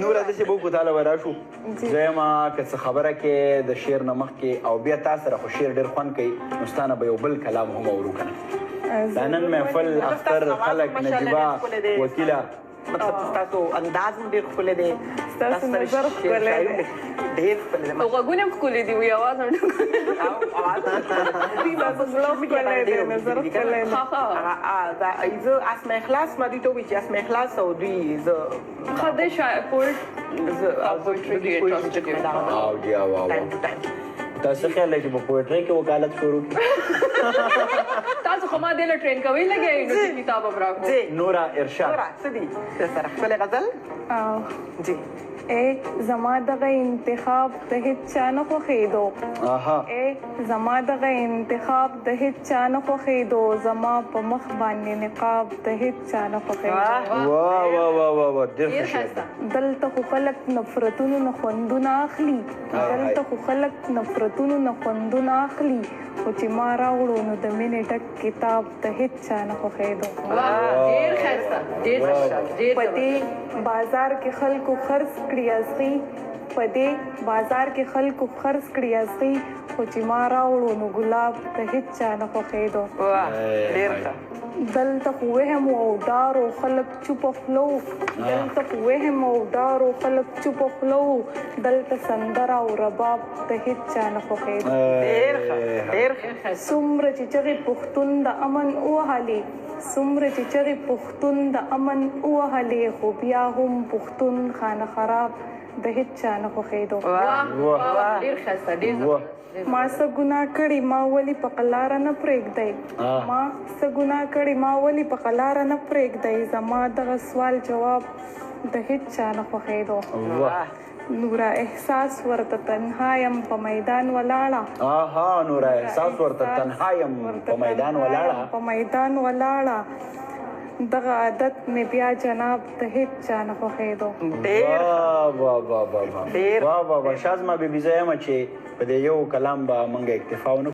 نور د څه بو تعالی وراشو زما که څه خبره کې د شعر نمخ کې او بیا تاسو سره خو شعر ډیر خوند کوي مستانه به یو بل کلام هم اورو کنه نن محفل اختر خلق نجيبه وکیله مطلب تاسو انداز هم ډېر ښکلی دی ستاسو نظر ښکلی دی ډېر ښکلی دی غوږونه هم ښکلي دي وي اواز هم زه اسماء اخلاص ما دوی ته ووایي چې اسماء اخلاص او دوی زه ښه دی شاید تاسو خیال لرئ چې په پوئټرۍ کې وکالت شروع کړي تاسو خو ما دې له ټرین کوئ لګئ نو چې کتاب هم راکړو نورا ارشاد نورا څه دي سره ښکلی غزل جی ای زما دغه انتخاب د هیڅ چا نه خوښېدو ای زما دغه انتخاب د هیڅ چا نه خوښېدو زما په مخ باندې نقاب د هیڅ چا نه خوښېدو واه واه واه واه واه ډېر ښه دلته خو خلک نفرتونو نه خوندونه اخلي دلته خو خلک نفرتونو نه خوندونه اخلي خو چې ما راوړو نو د مینې ډک کتاب د هیڅ چا نه خوښېدو ډېر ښایسته ډېر ښایسته په دې بازار کې خلکو خرڅ کړي ازغي په دې بازار کې خلکو خرڅ کړي ازغي خو چې ما راوړو نو ګلاب د هیڅ چا نه خوښېدو ډېر ښه دلته خو وهم او ډار او خلک چوپ خلو دلته خو وهم او ډار او خلک چوپ خلو دلته سندره او رباب د هیڅ چا نه خوښېدو ډېر ښه ډېر ښه څومره چې چغې پښتون د امن ووهلې څومره چې چغې پښتون د امن ووهلې خو بیا هم پښتون خانه خراب د هیڅ چا نه خوښېدو ډېر ښایسته ډېر ما څه ګناه کړې ما ولې په قلاره نه پرېږدئ ما څه ګناه کړې ما ولې په قلاره نه پرېږدئ زما دغه سوال جواب د هیڅ چا نه خوښېدو نورا احساس ورته تنها یم په میدان ولاړه نورا احساس ورته تنها یم په میدان ولاړه په میدان ولاړه دغه عادت مې بیا جناب د هیڅ چا نه خوښېدو واه واه واه واه واه واه واه شازما بیبي زه یم چې په دې یو کلام به موږ اکتفا ونه